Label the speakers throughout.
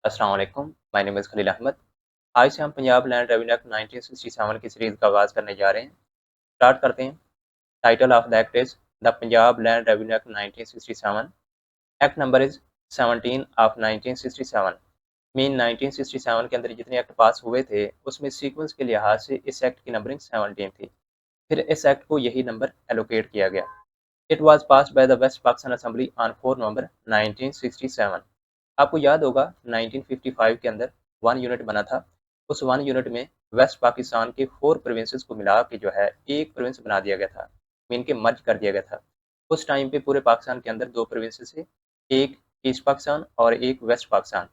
Speaker 1: अस्सलाम वालेकुम, my name is Khalil Ahmed. आज से हम पंजाब लैंड रेवेन्यू एक्ट 1967 की सीरीज़ का आगाज़ करने जा रहे हैं। स्टार्ट करते हैं। Title of the act is the Punjab land revenue act 1967। Act number is 17 of 1967। Mean 1967 के अंदर जितने एक्ट पास हुए थे, उसमें सीक्वेंस के लिहाज से इस एक्ट की नंबरिंग 17 थी। फिर इस एक्ट को यही नंबर एलोकेट किया गया। It was passed by the west Pakistan assembly on 4 November 1967। आपको याद होगा 1955 के अंदर 1 यूनिट बना था। उस 1 यूनिट में वेस्ट पाकिस्तान के 4 प्रोविंसेस को मिला के जो है एक प्रोविंस बना दिया गया था, मीन के मर्ज कर दिया गया था। उस टाइम पे पूरे पाकिस्तान के अंदर 2 प्रोविंसेस थे, एक ईस्ट पाकिस्तान और एक वेस्ट पाकिस्तान।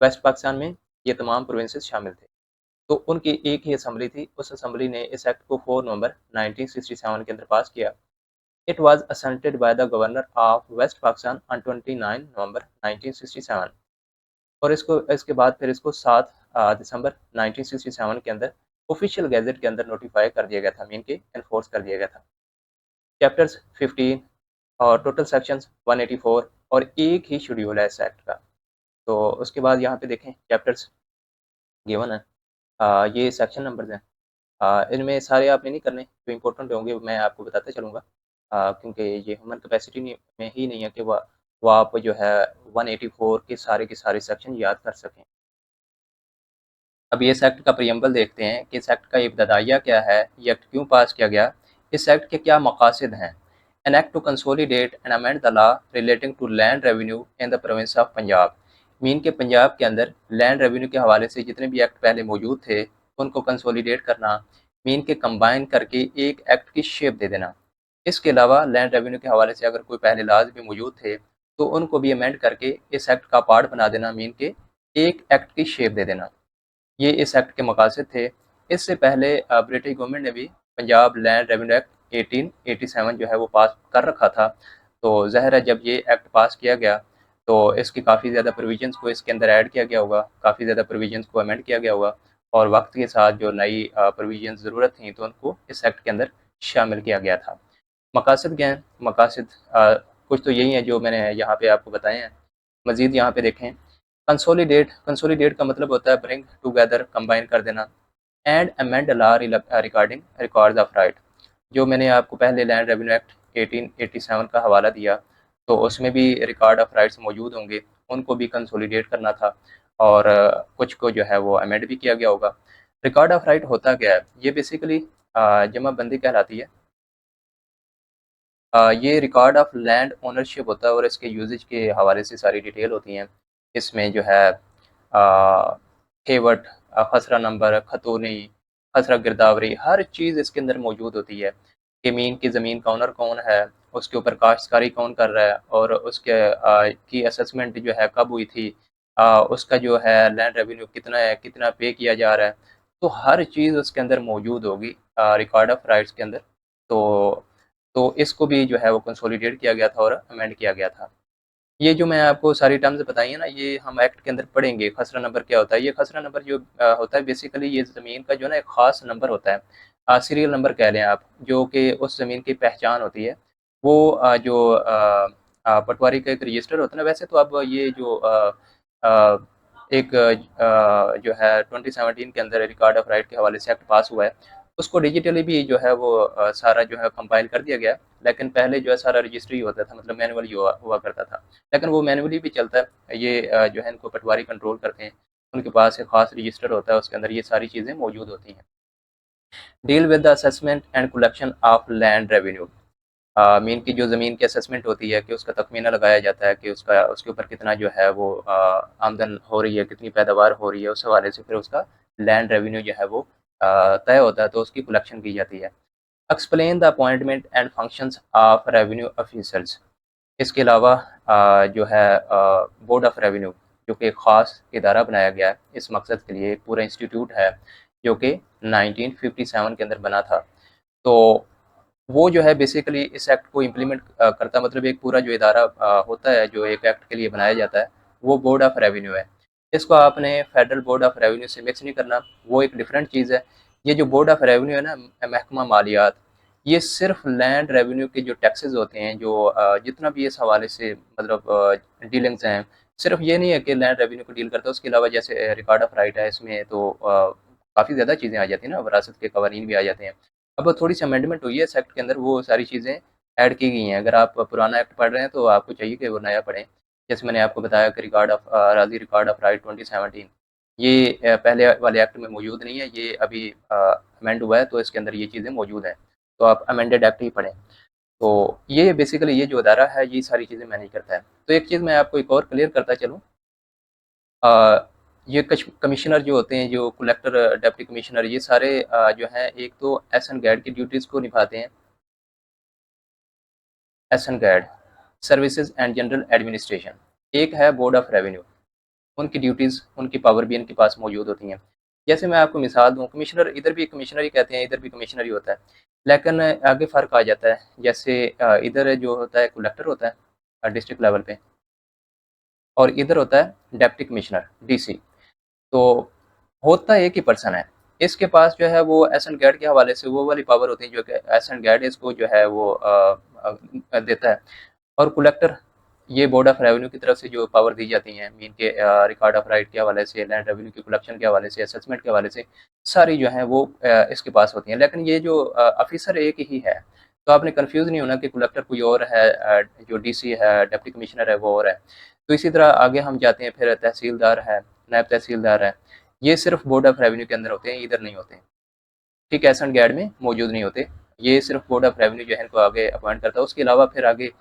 Speaker 1: वेस्ट पाकिस्तान में ये तमाम प्रोविंसेस शामिल थे। तो उनकी एक ही असेंबली थी, उस असेंबली ने इस एक्ट को 4 नवंबर 1967 के अंदर पास किया। It was assented by the Governor of West Pakistan on 29 नवंबर 1967 और इसके बाद फिर इसको 7 दिसंबर 1967 के अंदर ऑफिशियल गैजेट के अंदर नोटिफाई कर दिया गया था, मीन के एनफोर्स कर दिया गया था। चैप्टर्स 15 और टोटल सेक्शंस 184 और एक ही शेड्यूल है इस एक्ट का। तो उसके बाद यहाँ पे देखें चैप्टर्स गिवन है। ये सेक्शन नंबर्स हैं। इनमें सारे आपने नहीं करने, जो इम्पोर्टेंट होंगे मैं आपको बताते चलूँगा, क्योंकि ये ह्यूमन कैपेसिटी में ही नहीं है कि वो आप जो है 184 के सारे सेक्शन याद कर सकें। अब ये इस एक्ट का प्रियम्बल देखते हैं कि इस एक्ट का इब्तदाइया क्या है, ये एक्ट क्यों पास किया गया, इस एक्ट के क्या मकासद हैं। An act to consolidate and amend the law relating to land revenue in the province of Punjab. Mean के पंजाब के अंदर लैंड रेवेन्यू के हवाले से जितने भी एक्ट पहले मौजूद थे, उनको कंसोलिडेट करना, मीन के कंबाइन करके एक एक्ट की शेप दे देना। इसके अलावा लैंड रेवेन्यू के हवाले से अगर कोई पहले लाज भी मौजूद थे, तो उनको भी अमेंड करके इस एक्ट का पार्ट बना देना, मीन के एक एक्ट की शेप दे देना। ये इस एक्ट के मकासद थे। इससे पहले ब्रिटिश गवर्नमेंट ने भी पंजाब लैंड रेवेन्यू एक्ट 1887 जो है वो पास कर रखा था। तो ज़ाहिर है जब ये एक्ट पास किया गया तो इसकी काफ़ी ज़्यादा प्रोविजंस को इसके अंदर ऐड किया गया होगा, काफ़ी ज़्यादा प्रोविजंस को अमेंड किया गया होगा और वक्त के साथ जो नई प्रोविजंस ज़रूरत थी तो उनको इस एक्ट के अंदर शामिल किया गया था। मकासद क्या हैं? मकासद कुछ तो यही हैं जो मैंने यहाँ पे आपको बताए हैं। मज़ीद यहाँ पे देखें, कंसोलिडेट का मतलब होता है ब्रिंग टुगेदर, कंबाइन कर देना। And amend law regarding records of right. जो मैंने आपको पहले लैंड रेवेन्यू एक्ट 1887 का हवाला दिया, तो उसमें भी रिकॉर्ड ऑफ राइट्स मौजूद होंगे, उनको भी कंसोलिडेट करना था और कुछ को जो है वो अमेंड भी किया गया होगा। रिकॉर्ड ऑफ राइट होता क्या है? ये बेसिकली जमाबंदी कहलाती है। ये रिकॉर्ड ऑफ लैंड ओनरशिप होता है और इसके यूजेज के हवाले से सारी डिटेल होती हैं। इसमें जो है खेवट, खसरा नंबर, खतूनी, खसरा गिरदावरी, हर चीज़ इसके अंदर मौजूद होती है कि मीन की ज़मीन का ओनर कौन है, उसके ऊपर काश्तकारी कौन कर रहा है और उसके की असेसमेंट जो है कब हुई थी, उसका जो है लैंड रेवेन्यू कितना है, कितना पे किया जा रहा है। तो हर चीज़ उसके अंदर मौजूद होगी रिकॉर्ड ऑफ राइट्स के अंदर। तो इसको भी जो है वो कंसोलिडेट किया गया था और अमेंड किया गया था। ये जो मैं आपको सारी टर्म्स बताई है ना, ये हम एक्ट के अंदर पढ़ेंगे। खसरा नंबर क्या होता है? ये खसरा नंबर जो होता है बेसिकली ये ज़मीन का जो ना एक ख़ास नंबर होता है, सीरियल नंबर कह लें आप, जो कि उस ज़मीन की पहचान होती है। वो पटवारी का एक रजिस्टर होता है ना, वैसे तो अब ये जो अ, एक जो है 2017 के अंदर रिकॉर्ड ऑफ राइट के हवाले से एक्ट पास हुआ है, उसको डिजिटली भी जो है वो सारा जो है कंपाइल कर दिया गया है। लेकिन पहले जो है सारा रजिस्ट्री होता था, मतलब मैनुअली हुआ हुआ करता था। लेकिन वो मैनुअली भी चलता है। ये जो है इनको पटवारी कंट्रोल करते हैं। उनके पास एक ख़ास रजिस्टर होता है, उसके अंदर ये सारी चीज़ें मौजूद होती हैं। Deal with the assessment and collection of land revenue. Mean की जो ज़मीन की असेसमेंट होती है कि उसका तखमीना लगाया जाता है कि उसका उसके ऊपर कितना जो है वो आमदन हो रही है, कितनी पैदावार हो रही है, उस हवाले से फिर उसका लैंड रेवेन्यू जो है वो तय होता है, तो उसकी कलेक्शन की जाती है। Explain the appointment and functions of revenue officers. इसके अलावा जो है बोर्ड ऑफ रेवेन्यू, जो कि एक ख़ास इदारा बनाया गया है इस मकसद के लिए, एक पूरा इंस्टीट्यूट है जो कि 1957 के अंदर बना था। तो वो जो है बेसिकली इस एक्ट को इम्प्लीमेंट करता, मतलब एक पूरा जो इदारा होता है जो एक एक्ट के लिए बनाया जाता है, वो बोर्ड ऑफ रेवेन्यू है। इसको आपने फेडरल बोर्ड ऑफ रेवेन्यू से मिक्स नहीं करना, वो एक डिफरेंट चीज़ है। ये जो बोर्ड ऑफ रेवेन्यू है ना, महकमा मालियात, ये सिर्फ लैंड रेवेन्यू के जो टैक्सेस होते हैं, जो जितना भी इस हवाले से मतलब डीलिंग्स हैं, सिर्फ ये नहीं है कि लैंड रेवेन्यू को डील करता है, उसके अलावा जैसे रिकॉर्ड ऑफ राइट है, इसमें तो काफ़ी ज़्यादा चीज़ें आ जाती हैं ना, वरासत के कवानीन भी आ जाते हैं। अब थोड़ी सी अमेंडमेंट हुई है इस एक्ट के अंदर, वो सारी चीज़ें ऐड की गई हैं। अगर आप पुराना एक्ट पढ़ रहे हैं तो आपको चाहिए कि वो नया पढ़ें। जैसे मैंने आपको बताया कि रिकॉर्ड ऑफ राइट 2017, ये पहले वाले एक्ट में मौजूद नहीं है, ये अभी अमेंड हुआ है, तो इसके अंदर ये चीज़ें मौजूद हैं। तो आप अमेंडेड एक्ट ही पढ़ें। तो ये बेसिकली ये जो अदारा है ये सारी चीज़ें मैनेज करता है। तो एक चीज़ मैं आपको एक और क्लियर करता चलूँ, ये कमिश्नर जो होते हैं, जो कलेक्टर, डिप्टी कमिश्नर, ये सारे जो हैं, एक तो एस एन गैड की ड्यूटीज़ को निभाते हैं। S and GAD, services and general administration. एक है बोर्ड ऑफ रेवेन्यू, उनकी ड्यूटीज़, उनकी पावर भी इनके पास मौजूद होती हैं। जैसे मैं आपको मिसाल दूँ, कमिश्नर इधर भी कमिश्नर ही कहते हैं, इधर भी कमिश्नर ही होता है, लेकिन आगे फ़र्क आ जाता है। जैसे इधर जो होता है कलेक्टर होता है डिस्ट्रिक्ट लेवल पे, और इधर होता है डिप्टी कमिश्नर, डीसी। तो होता एक ही पर्सन है। इसके पास जो है वो एस एन गैड के हवाले से वो वाली पावर होती है जो कि एस एन गैड इसको जो है वो देता है। और कलेक्टर, ये बोर्ड ऑफ रेवेन्यू की तरफ से जो पावर दी जाती हैं, मीन के रिकॉर्ड ऑफ राइट के हवाले से, लैंड रेवेन्यू की कलेक्शन के हवाले से, असेसमेंट के हवाले से, सारी जो है वो इसके पास होती हैं। लेकिन ये जो ऑफिसर एक ही है, तो आपने कंफ्यूज नहीं होना कि कलेक्टर कोई और है, जो डीसी है, डिप्टी कमिश्नर है, वो और है। तो इसी तरह आगे हम जाते हैं, फिर तहसीलदार है, नायब तहसीलदार है, ये सिर्फ बोर्ड ऑफ रेवेन्यू के अंदर होते हैं, इधर नहीं होते। ठीक है, एस एंड गैड में मौजूद नहीं होते। ये सिर्फ बोर्ड ऑफ रेवेन्यू जो है इनको आगे अपॉइंट करता है। उसके अलावा फिर आगे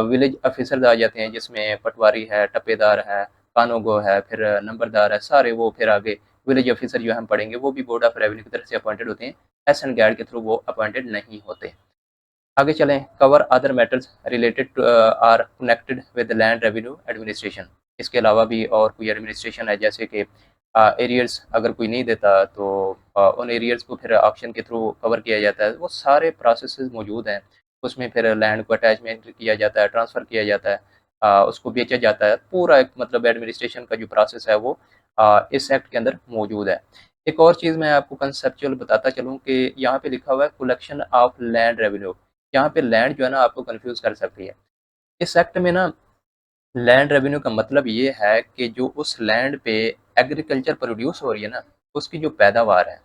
Speaker 1: विलेज ऑफिसर्स आ जाते हैं, जिसमें पटवारी है, टप्पेदार है, कानूगो है, फिर नंबरदार है, सारे वो फिर आगे विलेज ऑफिसर जो हम पढ़ेंगे वो भी बोर्ड ऑफ रेवेन्यू की तरफ से अपॉइंटेड होते हैं। एस एंड गैड के थ्रू वो अपॉइंटेड नहीं होते। आगे चलें, cover other matters related or connected with land revenue administration. इसके अलावा भी और कोई एडमिनिस्ट्रेशन है, जैसे कि एरियर्स अगर कोई नहीं देता तो उन एरियर्स को फिर ऑप्शन के थ्रू कवर किया जाता है। वो सारे प्रोसेसेस मौजूद हैं। उसमें फिर लैंड को अटैचमेंट किया जाता है, ट्रांसफ़र किया जाता है, उसको बेचा जाता है। पूरा एक मतलब एडमिनिस्ट्रेशन का जो प्रोसेस है वो इस एक्ट के अंदर मौजूद है। एक और चीज़ मैं आपको कंसेप्चुअल बताता चलूँ कि यहाँ पे लिखा हुआ है कलेक्शन ऑफ लैंड रेवेन्यू। यहाँ पे लैंड जो है ना आपको कन्फ्यूज़ कर सकती है। इस एक्ट में ना लैंड रेवेन्यू का मतलब ये है कि जो उस लैंड पे एग्रीकल्चर प्रोड्यूस हो रही है ना, उसकी जो पैदावार है,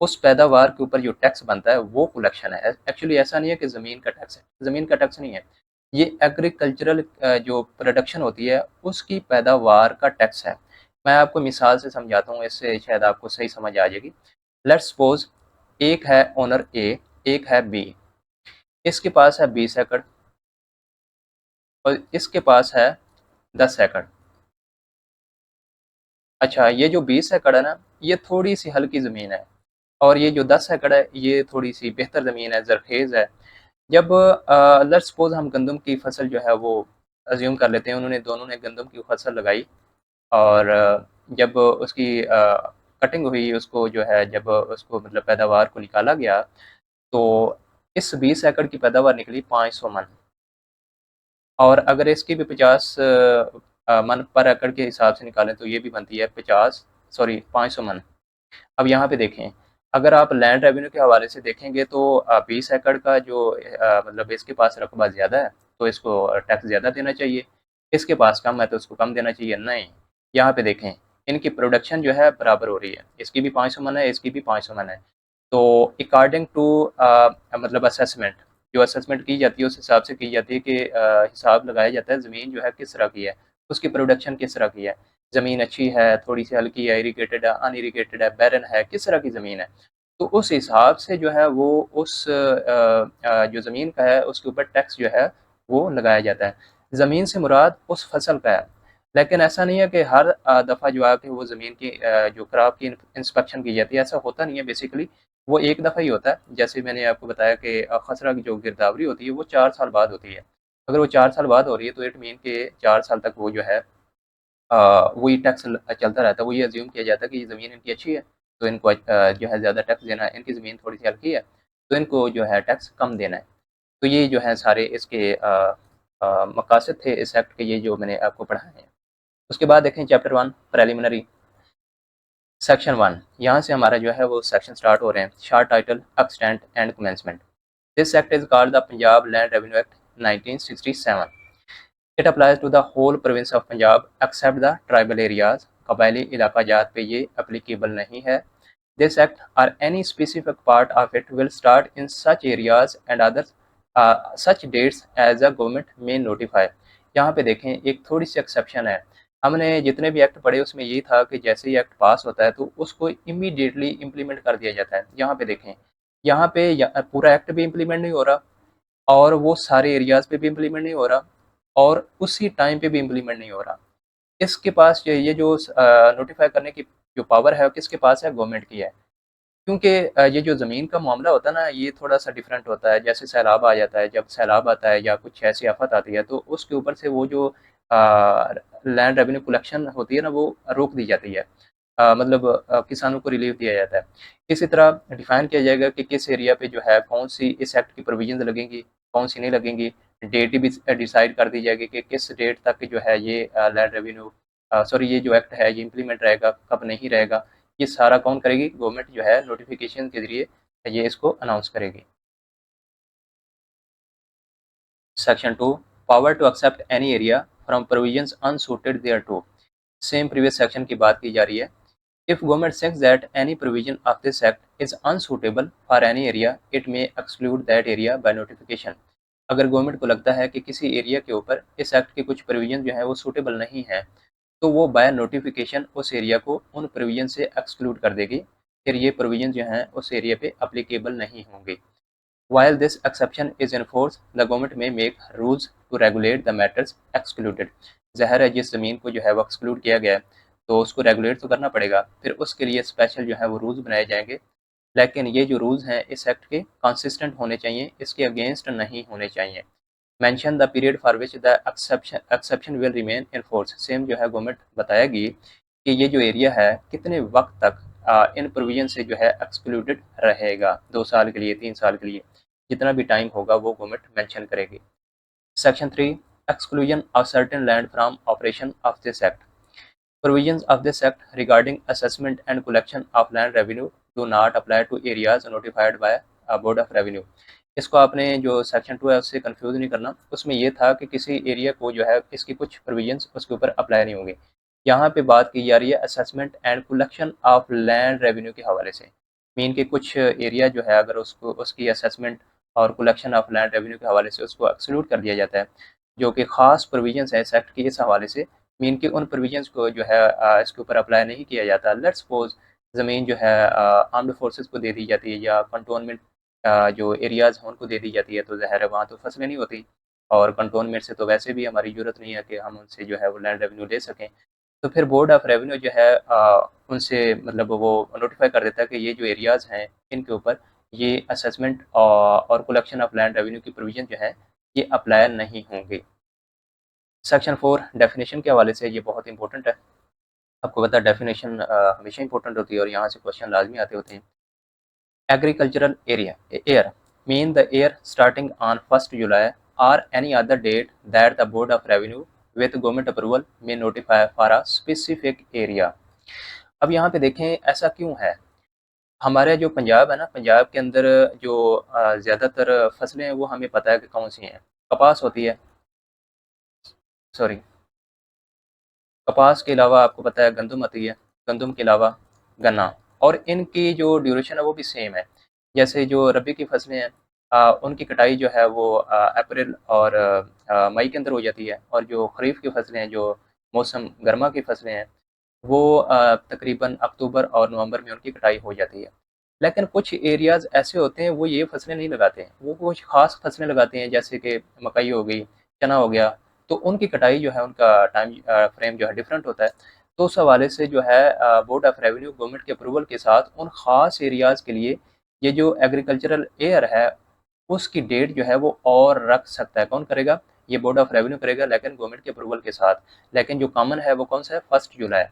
Speaker 1: उस पैदावार के ऊपर जो टैक्स बनता है वो कलेक्शन है। एक्चुअली ऐसा नहीं है कि ज़मीन का टैक्स है, ज़मीन का टैक्स नहीं है। ये एग्रीकल्चरल जो प्रोडक्शन होती है उसकी पैदावार का टैक्स है। मैं आपको मिसाल से समझाता हूँ, इससे शायद आपको सही समझ आ जाएगी। लेट्स सपोज़ एक है ओनर ए, एक है बी। इसके पास है 20 एकड़ और इसके पास है 10 एकड़। अच्छा, ये जो 20 एकड़ है ना, ये थोड़ी-सी हल्की ज़मीन है, और ये जो 10 एकड़ है, ये थोड़ी-सी बेहतर ज़मीन है, ज़रख़ेज़ है। जब लेट्स सपोज़ हम गंदम की फसल जो है वो अज़्यूम कर लेते हैं, उन्होंने दोनों ने गंदम की फसल लगाई, और जब उसकी कटिंग हुई, उसको जो है जब उसको मतलब पैदावार को निकाला गया, तो इस 20 एकड़ की पैदावार निकली 500 मन। और अगर इसकी भी 50 मन पर एकड़ के हिसाब से निकालें तो ये भी बनती है 500 मन। अब यहाँ पे देखें, अगर आप लैंड रेवेन्यू के हवाले से देखेंगे तो 20 एकड़ का जो मतलब इसके पास रकबा ज़्यादा है तो इसको टैक्स ज़्यादा देना चाहिए, इसके पास कम है तो उसको कम देना चाहिए। नहीं, यहाँ पे देखें, इनकी प्रोडक्शन जो है बराबर हो रही है, इसकी भी 500 मन है, इसकी भी 500 मन है। तो अकॉर्डिंग टू मतलब असेसमेंट, जो असेसमेंट की जाती है उस हिसाब से की जाती है कि हिसाब लगाया जाता है ज़मीन जो है किस तरह की है, उसकी प्रोडक्शन किस तरह की है। ज़मीन अच्छी है, थोड़ी-सी हल्की है, इरिगेटेड है, अनइरिगेटेड है, बैरन है, किस तरह की ज़मीन है। तो उस हिसाब से जो है वो उस जो ज़मीन का है उसके ऊपर टैक्स जो है वो लगाया जाता है। ज़मीन से मुराद उस फसल का है, लेकिन ऐसा नहीं है कि हर दफ़ा जो है कि वो ज़मीन की जो क्रॉप की इंस्पेक्शन की जाती है, ऐसा होता नहीं है बेसिकली। वो एक दफ़ा ही होता है। जैसे मैंने आपको बताया कि खसरा की जो गिरदावरी होती है वो 4 साल बाद होती है। अगर वो 4 साल बाद हो रही है तो इट मीन के 4 साल तक वो जो है वही टैक्स चलता रहता है। वो ये अज़्यूम किया जाता है कि ये ज़मीन इनकी अच्छी है, तो इनको जो है ज़्यादा टैक्स देना है, इनकी ज़मीन थोड़ी-सी हल्की है, तो इनको जो है टैक्स कम देना है। तो ये जो है सारे इसके मकासद थे इस एक्ट के, ये जो मैंने आपको पढ़ाए हैं। उसके बाद देखें चैप्टर 1 प्रिलिमिनरी, सेक्शन 1, यहाँ से हमारा जो है वो सेक्शन स्टार्ट हो रहे हैं। Short title, extent and commencement. This act is called the Punjab land revenue act 1967। It applies to the whole province of Punjab except the tribal areas. कबायली इलाका जात पे ये अप्लीकेबल नहीं है। This act or any specific part of it will start in such areas and other such dates as a government may notify. यहाँ पे देखें एक थोड़ी सी एक्सेप्शन है। हमने जितने भी एक्ट पढ़े उसमें ये था कि जैसे ही एक्ट पास होता है तो उसको इमीडिएटली इम्प्लीमेंट कर दिया जाता है। यहाँ पे देखें, यहाँ पे पूरा एक्ट भी इम्प्लीमेंट नहीं हो रहा और वो सारे एरियाज पे भी इम्प्लीमेंट नहीं हो रहा और उसी टाइम पे भी इम्प्लीमेंट नहीं हो रहा। इसके पास ये जो नोटिफाई करने की जो पावर है वो किसके पास है? गवर्नमेंट की है। क्योंकि ये जो ज़मीन का मामला होता है ना, ये थोड़ा-सा डिफरेंट होता है। जैसे सैलाब आ जाता है, जब सैलाब आता है या कुछ ऐसी आफ़त आती है तो उसके ऊपर से वो जो लैंड रेवेन्यू कलेक्शन होती है ना, वो रोक दी जाती है। मतलब किसानों को रिलीफ दिया जाता है। इसी तरह डिफाइन किया जाएगा कि किस एरिया पे जो है कौन-सी इस एक्ट की प्रोविज़न्स लगेंगी, कौन-सी नहीं लगेंगी। डेट भी डिसाइड कर दी जाएगी कि किस डेट तक जो है ये लैंड रेवेन्यू सॉरी ये जो एक्ट है ये इम्प्लीमेंट रहेगा, कब नहीं रहेगा। ये सारा कौन करेगी? गवर्नमेंट जो है नोटिफिकेशन के ज़रिए ये इसको अनाउंस करेगी। Section 2, power to except any area from provisions unsuited thereto. Same previous section की बात की जा रही है। If government thinks that any provision of this act is unsuitable for any area, it may exclude that area by notification। अगर government को लगता है कि किसी एरिया के ऊपर इस एक्ट के कुछ प्रोविजन जो है वो सूटेबल नहीं है, तो वो बाय नोटिफिकेशन उस एरिया को उन प्रोविजन से एक्सक्लूड कर देगी। फिर ये प्रोविजन जो हैं उस एरिया पे अप्लीकेबल नहीं होंगे। While this exception is enforced, the government may make rules to regulate the matters excluded। ज़ाहिर है जिस ज़मीन को जो है वो एक्सक्लूड किया गया है तो उसको रेगुलेट तो करना पड़ेगा, फिर उसके लिए स्पेशल जो है वो रूल्स बनाए जाएंगे। लेकिन ये जो रूल्स हैं इस एक्ट के कंसिस्टेंट होने चाहिए, इसके अगेंस्ट नहीं होने चाहिए। Mention the period for which the exception will remain in force. Same जो है गवर्नमेंट बताएगी कि ये जो एरिया है कितने वक्त तक इन प्रोविजन से जो है एक्सक्लूडेड रहेगा। 2 साल के लिए, 3 साल के लिए, जितना भी टाइम होगा वो गवर्नमेंट मेंशन करेगी। Section 3, exclusion of certain land from operation of this act. Provisions of this act regarding assessment and collection of land revenue do not apply to areas notified by a Board of Revenue। इसको आपने जो section 2 है उससे confuse नहीं करना। उसमें ये था कि किसी एरिया को जो है इसकी कुछ प्रोविजंस उसके ऊपर अप्लाई नहीं होंगे। यहाँ पे बात की जा रही है assessment and collection of land revenue के हवाले से। मीन के कुछ एरिया जो है अगर उसको उसकी असेसमेंट और कलेक्शन ऑफ लैंड रेवेन्यू के हवाले से उसको एक्सक्लूड कर दिया जाता है, जो कि ख़ास प्रोविजंस है इस एक्ट की, इस हवाले से मीन के उन प्रोविजंस को जो है इसके ऊपर अप्लाई नहीं किया जाता। लेट्स सपोज ज़मीन जो है आर्म्ड फोर्सेस को दे दी जाती है या कंटोनमेंट जो एरियाज़ हैं उनको दे दी जाती है, तो ज़ाहिर है वहाँ तो फसलें नहीं होती और कंटोनमेंट से तो वैसे भी हमारी ज़रूरत नहीं है कि हम उनसे जो है वो लैंड रेवेन्यू ले सकें। तो फिर बोर्ड ऑफ रेवेन्यू जो है उनसे मतलब वो नोटिफाई कर देता है कि ये जो एरियाज़ हैं इनके ऊपर ये असेसमेंट और कलेक्शन ऑफ लैंड रेवेन्यू की प्रोविजन जो है ये अप्लाई नहीं होंगे। सेक्शन 4 डेफिनेशन के हवाले से ये बहुत इंपॉर्टेंट है। आपको पता है डेफिनेशन हमेशा इंपॉर्टेंट होती है और यहाँ से क्वेश्चन लाजमी आते होते हैं। Agricultural area year mean the year starting on 1 July or any other date that the board of revenue with government approval may notify for a specific area. अब यहाँ पे देखें ऐसा क्यों है। हमारे जो पंजाब है ना, पंजाब के अंदर जो ज़्यादातर फसलें हैं वो हमें पता है कि कौन सी हैं। कपास होती है, सॉरी कपास के अलावा आपको पता है गंदम आती है, गंदम के अलावा गन्ना, और इनकी जो ड्यूरेशन है वो भी सेम है। जैसे जो रबी की फसलें हैं उनकी कटाई जो है वो अप्रैल और मई के अंदर हो जाती है, और जो खरीफ की फसलें हैं, जो मौसम गर्मा की फसलें हैं, वो तकरीबन अक्टूबर और नवंबर में उनकी कटाई हो जाती है। लेकिन कुछ एरियाज़ ऐसे होते हैं वो ये फसलें नहीं लगाते हैं, वो कुछ ख़ास फसलें लगाते हैं जैसे कि मकई हो गई, चना हो गया, तो उनकी कटाई जो है उनका टाइम फ्रेम जो है डिफरेंट होता है। तो उस हवाले से जो है बोर्ड ऑफ रेवेन्यू गवर्नमेंट के अप्रूवल के साथ उन ख़ास एरियाज़ के लिए ये जो एग्रीकल्चरल एयर है उसकी डेट जो है वो और रख सकता है। कौन करेगा? ये बोर्ड ऑफ रेवेन्यू करेगा, लेकिन गवर्नमेंट के अप्रूवल के साथ। लेकिन जो कॉमन है वो कौन सा है? 1 जुलाई।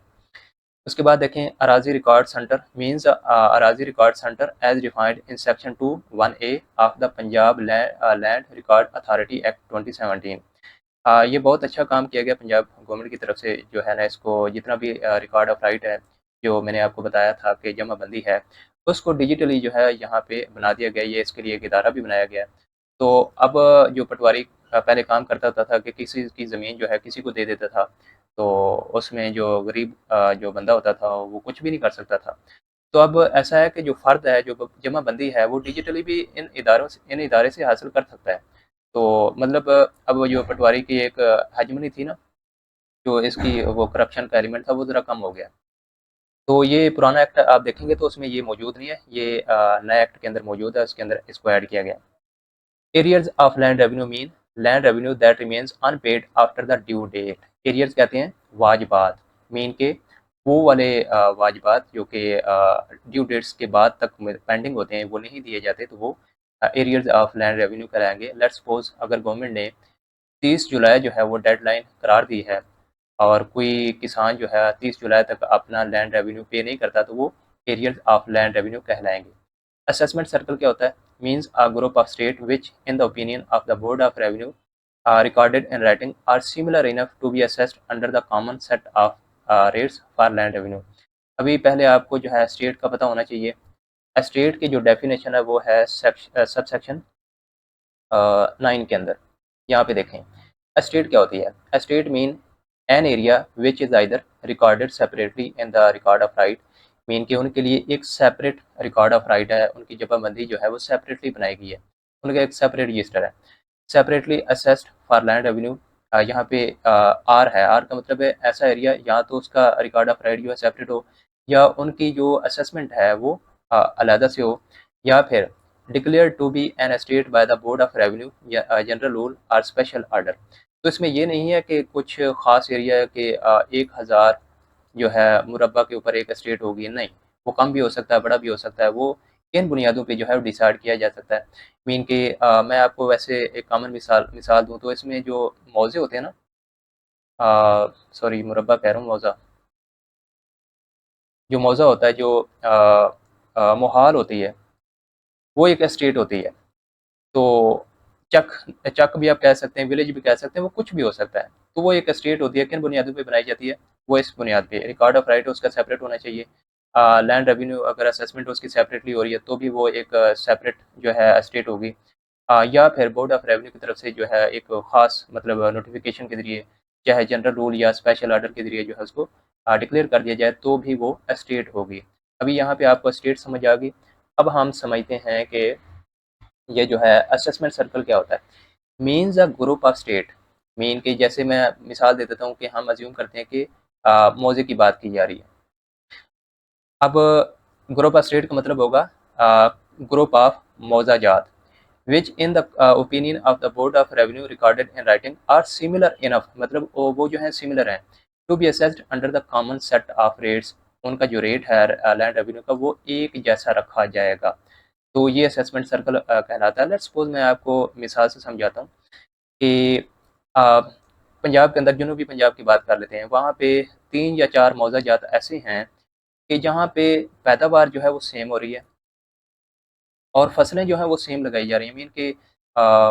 Speaker 1: उसके बाद देखें अराजी रिकॉर्ड सेंटर मींस अराजी record center as defined in section 2(1)(a) of the Punjab land record authority act 2017। ये बहुत अच्छा काम किया गया पंजाब गवर्नमेंट की तरफ से जो है ना, इसको जितना भी रिकॉर्ड ऑफ राइट है जो मैंने आपको बताया था कि जमाबंदी है, उसको डिजिटली जो है यहाँ पे बना दिया गया। ये इसके लिए एक इदारा भी बनाया गया है। तो अब जो पटवारी पहले काम करता होता था कि किसी की ज़मीन जो है किसी को दे देता था, तो उसमें जो गरीब जो बंदा होता था वो कुछ भी नहीं कर सकता था। तो अब ऐसा है कि जो फ़र्द है, जो जमाबंदी है, वो डिजिटली भी इन इदारे से हासिल कर सकता है। तो मतलब अब जो पटवारी की एक हेजमनी थी ना, जो इसकी वो करप्शन का एलिमेंट था, वो ज़रा कम हो गया। तो ये पुराना एक्ट आप देखेंगे तो उसमें ये मौजूद नहीं है, ये नए एक्ट के अंदर मौजूद है, उसके अंदर इसको ऐड किया गया है। Arrears of land revenue mean land revenue that remains unpaid after the due date. Arrears कहते हैं वाजबात, मीन के वो वाले वाजबात जो कि ड्यू डेट्स के बाद तक पेंडिंग होते हैं, वो नहीं दिए जाते, तो वो एरियर्स ऑफ लैंड रेवेन्यू कराएंगे। लेट्स सपोज अगर गवर्नमेंट ने 30 जुलाई जो है वो डेडलाइन करार दी है और कोई किसान जो है 30 जुलाई तक अपना लैंड रेवेन्यू पे नहीं करता, तो वो एरियर्स ऑफ लैंड रेवेन्यू कहलाएंगे। असेसमेंट सर्कल क्या होता है? Means a group of state which in the opinion of the board of revenue recorded in writing are similar enough to be assessed under the common set of rates for land revenue। अभी पहले आपको जो है state का पता होना चाहिए। State की जो डेफिनेशन है वो है सबसेक्शन 9 के अंदर। यहाँ पे देखें स्टेट क्या होती है। State mean an area which is either recorded separately in the record of right, mean के उनके लिए एक सेपरेट रिकॉर्ड ऑफ राइट है, उनकी जबाबंदी जो है वो सेपरेटली बनाई गई है, उनका एक सेपरेट रजिस्टर है। Separately assessed for land revenue, यहाँ पे आर है, आर का मतलब है ऐसा एरिया या तो उसका रिकॉर्ड ऑफ राइट जो है सेपरेट हो, या उनकी जो असेसमेंट है वो अलहदा से हो, या फिर declare to be an estate by the board of revenue या जनरल रूल और स्पेशल ऑर्डर। तो इसमें ये नहीं है कि कुछ ख़ास एरिया के 1000 जो है मुरब्बा के ऊपर एक एस्टेट होगी, नहीं, वो कम भी हो सकता है, बड़ा भी हो सकता है, वो किन बुनियादों पे जो है वो डिसाइड किया जा सकता है। मीन के मैं आपको वैसे एक कॉमन मिसाल दूँ तो इसमें जो मौज़े होते हैं ना, सॉरी मुरब्बा कह रहा हूँ, मौज़ा, जो मौज़ा होता है, जो मोहाल होती है, वो एक एस्टेट होती है। तो चक चक भी आप कह सकते हैं, विलेज भी कह सकते हैं, वो कुछ भी हो सकता है। तो वो एक स्टेट होती है, किन बुनियादों पे बनाई जाती है? वो इस बुनियाद पे रिकॉर्ड ऑफ राइट उसका सेपरेट होना चाहिए। लैंड रेवेन्यू अगर असेसमेंट उसकी सेपरेटली हो रही है तो भी वो एक सेपरेट जो है स्टेट होगी। या फिर बोर्ड ऑफ रेवेन्यू की तरफ से जो है एक ख़ास मतलब नोटिफिकेशन के ज़रिए, चाहे जनरल रूल या स्पेशल ऑर्डर के ज़रिए जो है उसको डिक्लेयर कर दिया जाए, तो भी वो स्टेट होगी। अभी यहाँ पे आपको स्टेट समझ आ गई। अब हम समझते हैं कि ये जो है असेसमेंट सर्कल क्या होता है। Means a group of state, mean के जैसे मैं मिसाल दे देता हूँ कि हम अज्यूम करते हैं कि मौजे की बात की जा रही है। अब ग्रुप ऑफ स्टेट का मतलब होगा ग्रुप ऑफ मौजा जात which in the opinion of the board of revenue recorded in writing are similar enough, मतलब वो जो है सिमिलर हैं to be assessed under the common set of rates. उनका जो रेट है लैंड रेवेन्यू का वो एक जैसा रखा जाएगा। तो ये असेसमेंट सर्कल कहलाता है। लेट्स सपोज मैं आपको मिसाल से समझाता हूँ कि अ, पंजाब के अंदर जनूबी पंजाब की बात कर लेते हैं। वहाँ पे 3 या 4 मौज़ा जात ऐसे हैं कि जहाँ पे पैदावार जो है वो सेम हो रही है और फसलें जो हैं वो सेम लगाई जा रही हैं। मीन कि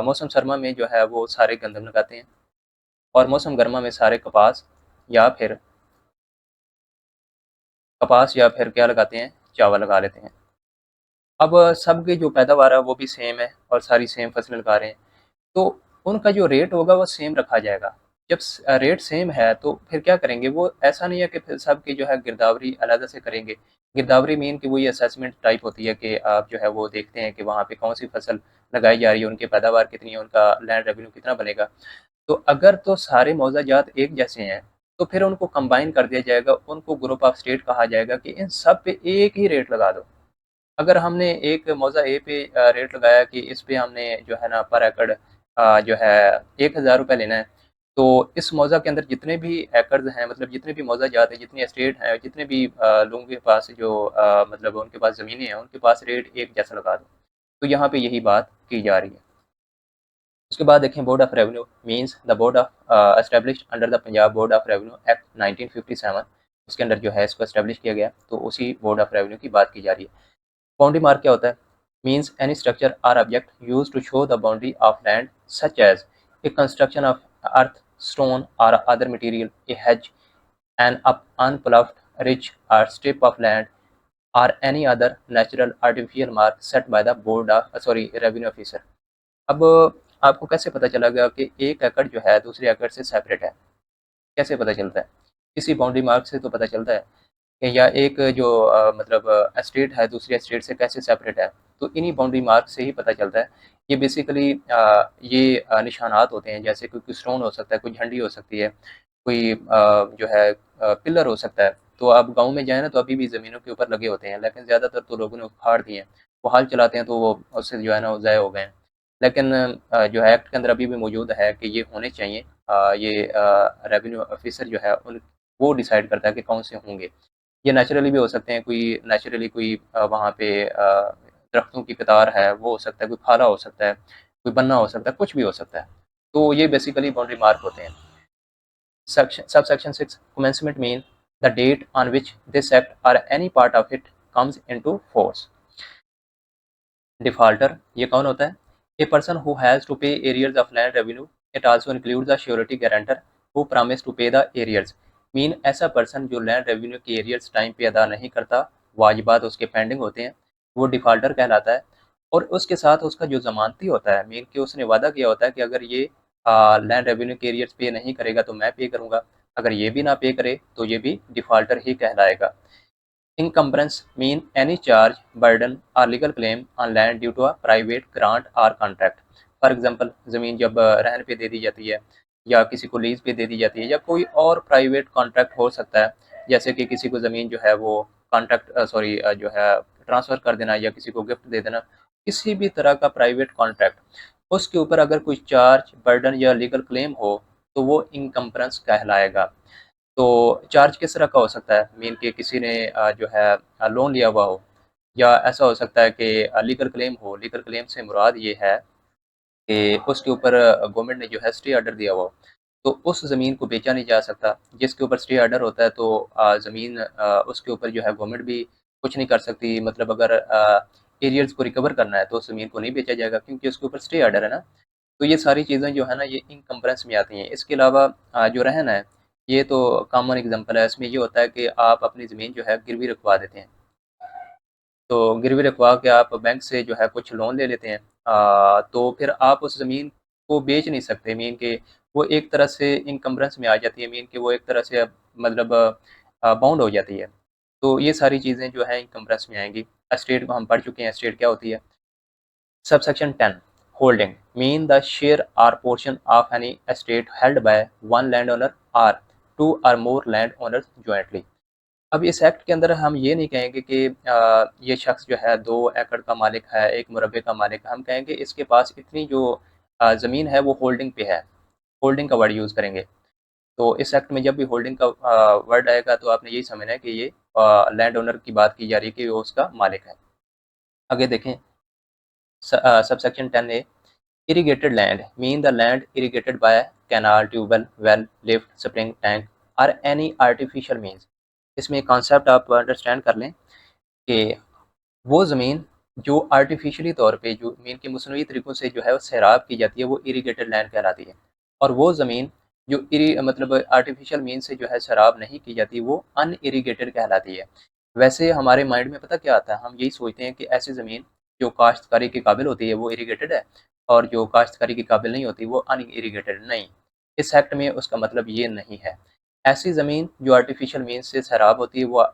Speaker 1: मौसम सरमा में जो है वो सारे गंदम लगाते हैं और मौसम गर्मा में सारे या फिर कपास या फिर क्या लगाते हैं, चावल लगा लेते हैं। अब सबकी जो पैदावार है वो भी सेम है और सारी सेम फसलें लगा रहे हैं, तो उनका जो रेट होगा वो सेम रखा जाएगा। जब रेट सेम है तो फिर क्या करेंगे, वो ऐसा नहीं है कि फिर सबकी जो है गिरदावरी अलग से करेंगे। गिरदावरी मीन की वही असेसमेंट टाइप होती है कि आप जो है वो देखते हैं कि वहाँ पे कौन सी फसल लगाई जा रही है, उनकी पैदावार कितनी है, उनका लैंड रेवेन्यू कितना बनेगा। तो अगर तो सारे मौज़ाजात एक जैसे हैं तो फिर उनको कंबाइन कर दिया जाएगा, उनको ग्रुप ऑफ स्टेट कहा जाएगा कि इन सब पे एक ही रेट लगा दो। अगर हमने एक मौज़ा ए पे रेट लगाया कि इस पे हमने जो है ना पर एकड़ जो है 1000 रुपये लेना है, तो इस मौज़ा के अंदर जितने भी एकड़्स हैं, मतलब जितने भी मौज़ा जात हैं, जितनी एस्टेट हैं, जितने भी लोगों के पास जो मतलब उनके पास ज़मीनें हैं, उनके पास रेट एक जैसा लगा दो। तो यहाँ पे यही बात की जा रही है। उसके बाद देखें board of revenue means the board of established under the Punjab board of revenue act 1957। उसके अंदर जो है इसको एस्टेब्लिश किया गया, तो उसी बोर्ड ऑफ रेवेन्यू की बात की जा रही है। बाउंड्री मार्क क्या होता है? Means any structure or object use to show the boundary of land such as a construction of earth, stone or other material, a hedge, an unploughed ridge or strip of land or any other natural artificial mark set by the board of revenue officer। अब आपको कैसे पता चलेगा कि एक एकड़ जो है दूसरे एकड़ से सेपरेट है? कैसे पता चलता है? किसी बाउंड्री मार्क से तो पता चलता है कि या एक जो मतलब एस्टेट है दूसरी एस्टेट से कैसे सेपरेट है, तो इन्हीं बाउंड्री मार्क से ही पता चलता है। ये बेसिकली ये निशानात होते हैं, जैसे कोई स्टोन हो सकता है, कोई झंडी हो सकती है, कोई जो है पिलर हो सकता है। तो आप गाँव में जाएँ ना तो अभी भी ज़मीनों के ऊपर लगे होते हैं, लेकिन ज़्यादातर तो लोगों ने उखाड़ दिए हैं। वो हल चलाते हैं तो वो उससे जो है ना वो ज़ाया हो गए हैं। लेकिन जो है एक्ट के अंदर अभी भी मौजूद है कि ये होने चाहिए। ये रेवेन्यू ऑफ़िसर जो है उन वो डिसाइड करता है कि कौन से होंगे। ये नेचुरली भी हो सकते हैं, कोई नेचुरली कोई वहाँ पे दरख्तों की कतार है, वो हो सकता है, कोई खाला हो सकता है, कोई बन्ना हो सकता है, कुछ भी हो सकता है। तो ये बेसिकली बाउंड्री मार्क होते हैं। Subsection 6 commencement mean the date on which this act or any part of it comes into force. Defaulter ये कौन होता है? A person who has to pay arrears of land revenue. It also includes the surety guarantor who promised to pay the arrears. Mean ऐसा person जो land revenue के arrears time पे अदा नहीं करता, वाजिबात उसके पेंडिंग होते हैं, वो डिफॉल्टर कहलाता है। और उसके साथ उसका जो ज़मानती होता है, मीन कि उसने वादा किया होता है कि अगर ये लैंड रेवेन्यू के एरियर्स पे नहीं करेगा तो मैं पे करूँगा, अगर ये भी ना पे करे तो ये भी डिफॉल्टर ही कहलाएगा। Incumbrance mean any charge, burden or legal claim on land due to a private grant or contract. For example ज़मीन जब रहन पे दे दी जाती है या किसी को लीज़ पे दे दी जाती है या कोई और प्राइवेट कॉन्ट्रैक्ट हो सकता है, जैसे कि किसी को ज़मीन जो है वो कॉन्ट्रैक्ट जो है ट्रांसफ़र कर देना या किसी को गिफ्ट दे देना, किसी भी तरह का प्राइवेट कॉन्ट्रैक्ट, उसके ऊपर अगर कोई चार्ज, बर्डन या लीगल क्लेम हो, तो वो इनकम्बरेंस कहलाएगा। तो चार्ज किस तरह का हो सकता है? मीन कि किसी ने जो है लोन लिया हुआ हो, या ऐसा हो सकता है कि लीगल क्लेम हो। लीगल क्लेम से मुराद ये है कि उसके ऊपर गवर्नमेंट ने जो है स्टे ऑर्डर दिया हुआ हो, तो उस ज़मीन को बेचा नहीं जा सकता। जिसके ऊपर स्टे ऑर्डर होता है तो ज़मीन उसके ऊपर जो है गवर्नमेंट भी कुछ नहीं कर सकती। मतलब अगर एरियर्स को रिकवर करना है तो उस ज़मीन को नहीं बेचा जाएगा क्योंकि उसके ऊपर स्टे ऑर्डर है ना। तो ये सारी चीज़ें जो है ना ये इनकम्बरेंस में आती हैं। इसके अलावा जो रहन है, ये तो कॉमन एग्ज़ाम्पल है। इसमें ये होता है कि आप अपनी ज़मीन जो है गिरवी रखवा देते हैं। तो गिरवी रखवा के आप बैंक से जो है कुछ लोन ले लेते हैं। तो फिर आप उस ज़मीन को बेच नहीं सकते, मीन कि वो एक तरह से इनकम्बरेंस में आ जाती है, मीन कि वो एक तरह से मतलब बाउंड हो जाती है। तो ये सारी चीज़ें जो हैं इनकम्बरेंस में आएँगी। एस्टेट को हम पढ़ चुके हैं, एस्टेट क्या होती है। Subsection 10 Holding mean the share or portion of any estate held by one landowner or two or more landowners jointly. अब इस एक्ट के अंदर हम ये नहीं कहेंगे कि ये शख्स जो है 2 एकड़ का मालिक है, 1 मुरब्बे का मालिक है। हम कहेंगे इसके पास इतनी जो ज़मीन है वो होल्डिंग पे है। होल्डिंग का वर्ड यूज़ करेंगे। तो इस एक्ट में जब भी होल्डिंग का वर्ड आएगा तो आपने यही समझना है कि ये लैंड ओनर की बात की जा रही है कि वो उसका मालिक है। आगे देखें subsection 10A irrigated land mean the land irrigated by canal, tubewell, well, lift, spring, tank or any artificial means। इसमें कॉन्सेप्ट आप अंडरस्टैंड कर लें कि वो ज़मीन जो आर्टिफिशियली तौर पे जो मीन के मसनूई तरीक़ों से जो है वो सैराब की जाती है, वो इरिगेटेड लैंड कहलाती है। और वो ज़मीन जो मतलब आर्टिफिशियल मीन से जो है सैराब नहीं की जाती, वो अनइरिगेटेड कहलाती है। वैसे हमारे माइंड में पता क्या आता है, हम यही सोचते हैं कि ऐसी ज़मीन जो काश्तकारी के काबिल होती है वो इरिगेटेड है, और जो काश्तकारी के काबिल नहीं होती वो अनइरिगेटेड। नहीं, इस एक्ट में उसका मतलब ये नहीं है। ऐसी ज़मीन जो आर्टिफिशियल मीन से सैराब होती है वो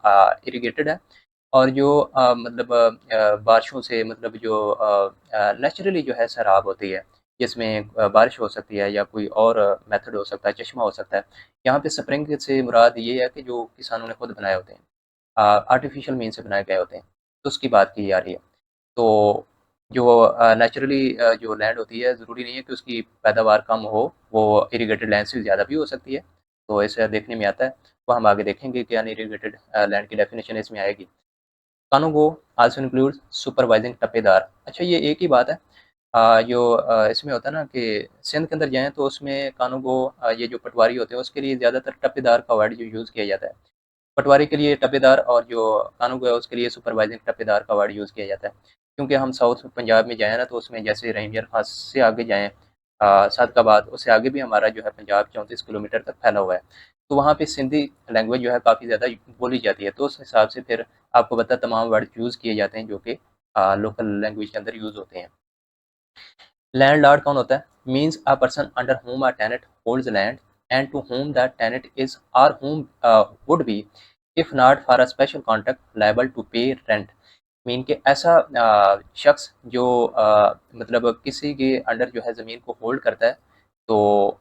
Speaker 1: इरिगेटेड है, और जो मतलब बारिशों से मतलब जो नेचुरली जो है सैराब होती है, जिसमें बारिश हो सकती है या कोई और मेथड हो सकता है, चश्मा हो सकता है। यहाँ पे स्प्रिंग से मुराद ये है कि जो किसानों ने खुद बनाए होते हैं, आर्टिफिशियल मीन से बनाए गए होते हैं, तो उसकी बात की जा रही है। तो जो नेचुरली जो लैंड होती है, ज़रूरी नहीं है कि उसकी पैदावार कम हो, वो इरिगेटेड लैंड से ज़्यादा भी हो सकती है। तो ऐसा देखने में आता है, वो हम आगे देखेंगे कि अनइरिगेटेड लैंड की डेफिनेशन इसमें आएगी। Kanungo also includes supervising टप्पेदार। अच्छा, ये एक ही बात है। जो इसमें होता है ना कि सिंध के अंदर जाएँ तो उसमें कानूगो ये जो पटवारी होते हैं उसके लिए ज़्यादातर टप्पेदार का वर्ड जो यूज़ किया जाता है। पटवारी के लिए टप्पेदार और जो कानूगो है उसके लिए सुपरवाइजिंग टप्पेदार का वर्ड यूज़ किया जाता है। क्योंकि हम साउथ पंजाब में जाएँ ना तो उसमें जैसे रहीमयार खां से आगे जाएँ, सादकाबाद, उससे आगे भी हमारा जो है पंजाब 34 किलोमीटर तक फैला हुआ है। तो वहाँ पे सिंधी लैंग्वेज जो है काफ़ी ज़्यादा बोली जाती है। तो उस हिसाब से फिर आपको पता है तमाम वर्ड यूज़ किए जाते हैं जो कि लोकल लैंग्वेज के अंदर यूज़ होते हैं। लैंडलॉर्ड कौन होता है? Means a person under whom a tenant holds land and to whom the tenant is or whom would be if not for a special contract liable to pay rent. Mean के ऐसा शख्स जो मतलब किसी के अंडर जो है ज़मीन को होल्ड करता है, तो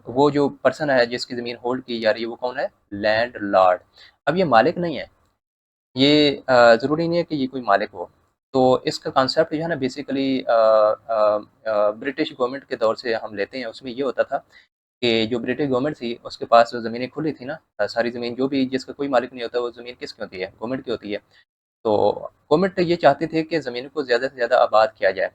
Speaker 1: वो जो पर्सन है जिसकी ज़मीन होल्ड की जा रही है वो कौन है? Land Lord. अब ये मालिक नहीं है, ये ज़रूरी नहीं है कि ये कोई मालिक हो। तो इसका कॉन्सेप्ट जो है ना बेसिकली ब्रिटिश गवर्नमेंट के दौर से हम लेते हैं। उसमें ये होता था कि जो ब्रिटिश गवर्नमेंट थी उसके पास जो ज़मीनें खुली थी ना, सारी ज़मीन जो भी जिसका कोई मालिक नहीं होता वो ज़मीन किसकी होती है? गवर्नमेंट की होती है। तो गवर्नमेंट ये चाहते थे कि ज़मीन को ज़्यादा से ज़्यादा आबाद किया जाए।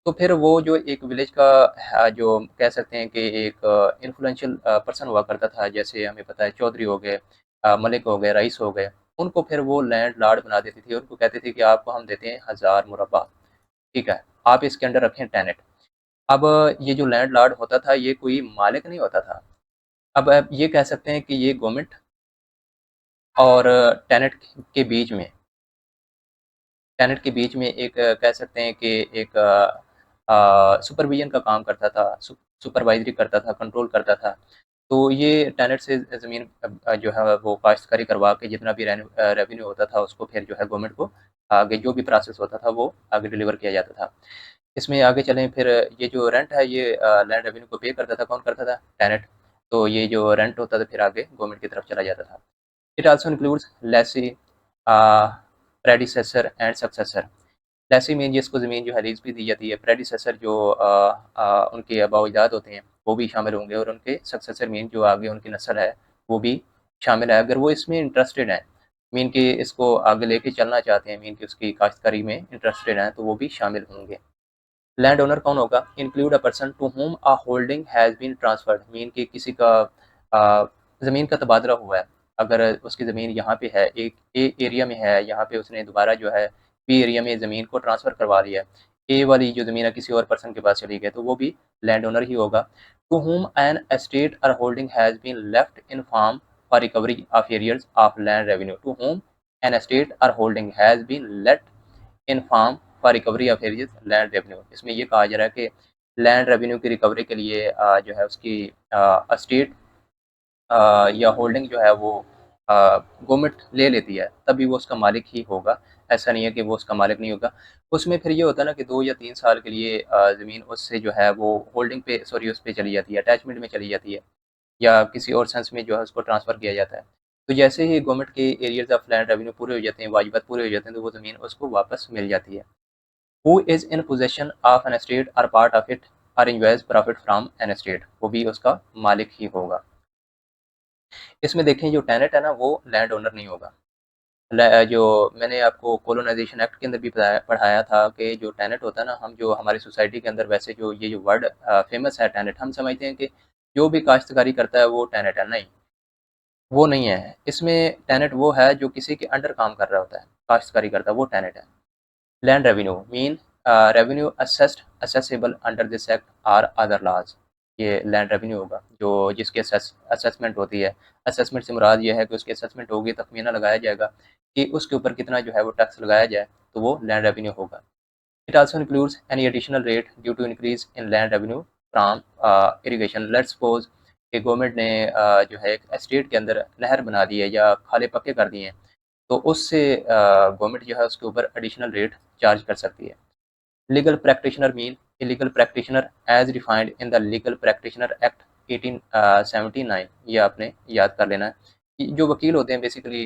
Speaker 1: तो फिर वो जो एक विलेज का जो कह सकते हैं कि एक इन्फ्लुएंशियल पर्सन हुआ करता था, जैसे हमें पता है चौधरी हो गए, मलिक हो गए, रईस हो गए, उनको फिर वो लैंड लॉर्ड बना देती थी। उनको कहते थे कि आपको हम देते हैं 1000 मुरब्बा, ठीक है? आप इसके अंडर रखें टेनेंट। अब ये जो लैंड लॉर्ड होता था ये कोई मालिक नहीं होता था। अब आप ये कह सकते हैं कि ये गवर्नमेंट और टेनेंट के बीच में एक कह सकते हैं कि एक सुपरविज़न का काम करता था, सुपरवाइज़री करता था, कंट्रोल करता था। तो ये टेनेंट से ज़मीन जो है वो काश्तकारी करवा के जितना भी रेवेन्यू होता था उसको फिर जो है गवर्नमेंट को आगे जो भी प्रोसेस होता था वो आगे डिलीवर किया जाता था। इसमें आगे चलें फिर ये जो रेंट है ये लैंड रेवेन्यू को पे करता था, कौन करता था? टेनेंट। तो ये जो रेंट होता था फिर आगे गवर्नमेंट की तरफ चला जाता था। It also includes lessee, predecessor and successor. Lessee mean जिसको ज़मीन जो है लीज़ पे दी जाती है, प्रेडिसेसर जो उनके आबा-ओ-अजदाद होते हैं, वो भी शामिल होंगे और उनके सक्सेसर मीन जो आगे उनकी नस्ल है, वो भी शामिल है। अगर वो इसमें इंटरेस्टेड हैं, मीन कि इसको आगे लेके चलना चाहते हैं, मीन कि उसकी काश्तकारी में इंटरेस्टेड हैं, तो वो भी शामिल होंगे। लैंड ओनर कौन होगा? Include a person to whom a holding has been transferred. Mean कि किसी का ज़मीन का तबादला हुआ है। अगर उसकी ज़मीन यहाँ पे है, एक ए एरिया में है, यहाँ पे उसने दोबारा जो है बी एरिया में ज़मीन को ट्रांसफ़र करवा लिया है। ए वाली जो ज़मीन है किसी और पर्सन के पास चली गई, तो वो भी लैंड ओनर ही होगा। To whom an estate or holding has been left in farm for recovery of arrears of land revenue. To whom an estate or holding has been left in farm for recovery of arrears land revenue. इसमें ये कहा जा रहा है कि land revenue की recovery के लिए जो है उसकी स्टेट या होल्डिंग जो है वो गवर्नमेंट ले लेती है, तभी वो उसका मालिक ही होगा। ऐसा नहीं है कि वो उसका मालिक नहीं होगा। उसमें फिर ये होता है ना कि 2 या 3 साल के लिए ज़मीन उससे जो है वो होल्डिंग पे सॉरी उस पे चली जाती है, अटैचमेंट में चली जाती है या किसी और सेंस में जो है उसको ट्रांसफ़र किया जाता है। तो जैसे ही गवर्नमेंट के एरियाज़ ऑफ लैंड रेवेन्यू पूरे हो जाते हैं, वाजिबात पूरे हो जाते हैं, तो वो ज़मीन उसको वापस मिल जाती है। Who is in possession of an estate or part of it or enjoys profit from an estate, वो भी उसका मालिक ही होगा। इसमें देखें जो टेनेंट है ना वो लैंड ओनर नहीं होगा। जो मैंने आपको कोलोनाइज़ेशन एक्ट के अंदर भी पढ़ाया था कि जो टेनेंट होता है ना, हम जो हमारी सोसाइटी के अंदर वैसे जो ये जो वर्ड फ़ेमस है टेनेंट, हम समझते हैं कि जो भी काश्तकारी करता है वो टेनेंट है, नहीं, वो नहीं है। इसमें टेनेंट वो है जो किसी के अंडर काम कर रहा होता है, काश्तकारी करता है, वो टेनेंट है। Land revenue mean revenue assessed accessible under this act और अदर लॉज। ये लैंड रेवेन्यू होगा जो जिसकी असेसमेंट होती है। असेसमेंट से मुराद ये है कि उसकी असेसमेंट होगी, तखमीना लगाया जाएगा कि उसके ऊपर कितना जो है वो टैक्स लगाया जाए, तो वो लैंड रेवेन्यू होगा। It also includes any additional rate due to increase in land revenue from irrigation. Let's suppose कि गवर्नमेंट ने जो है एक एस्टेट के अंदर नहर बना दी है या खाले पक्के कर दिए हैं, तो उससे गवर्नमेंट जो है उसके ऊपर एडिशनल रेट चार्ज कर सकती है। Legal practitioner mean a legal practitioner as defined in the legal practitioner act 1879। ये आपने याद कर लेना है। जो वकील होते हैं बेसिकली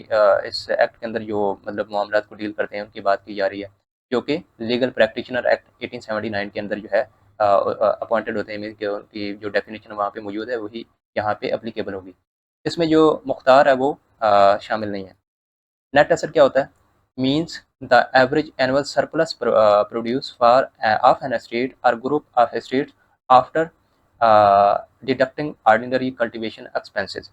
Speaker 1: इस एक्ट के अंदर जो मतलब मामलात को डील करते हैं उनकी बात की जा रही है, जो कि लीगल प्रैक्टिशनर एक्ट 1879 के अंदर जो है अपॉइंटेड होते हैं। मीन कि उनकी जो डेफिनेशन वहाँ पे मौजूद है वही यहाँ पे एप्लीकेबल होगी। इसमें जो मुख्तार है वो शामिल नहीं है। नेट एसेट क्या होता है? Means the average annual surplus produce for of an estate or group of estates after deducting ordinary cultivation expenses.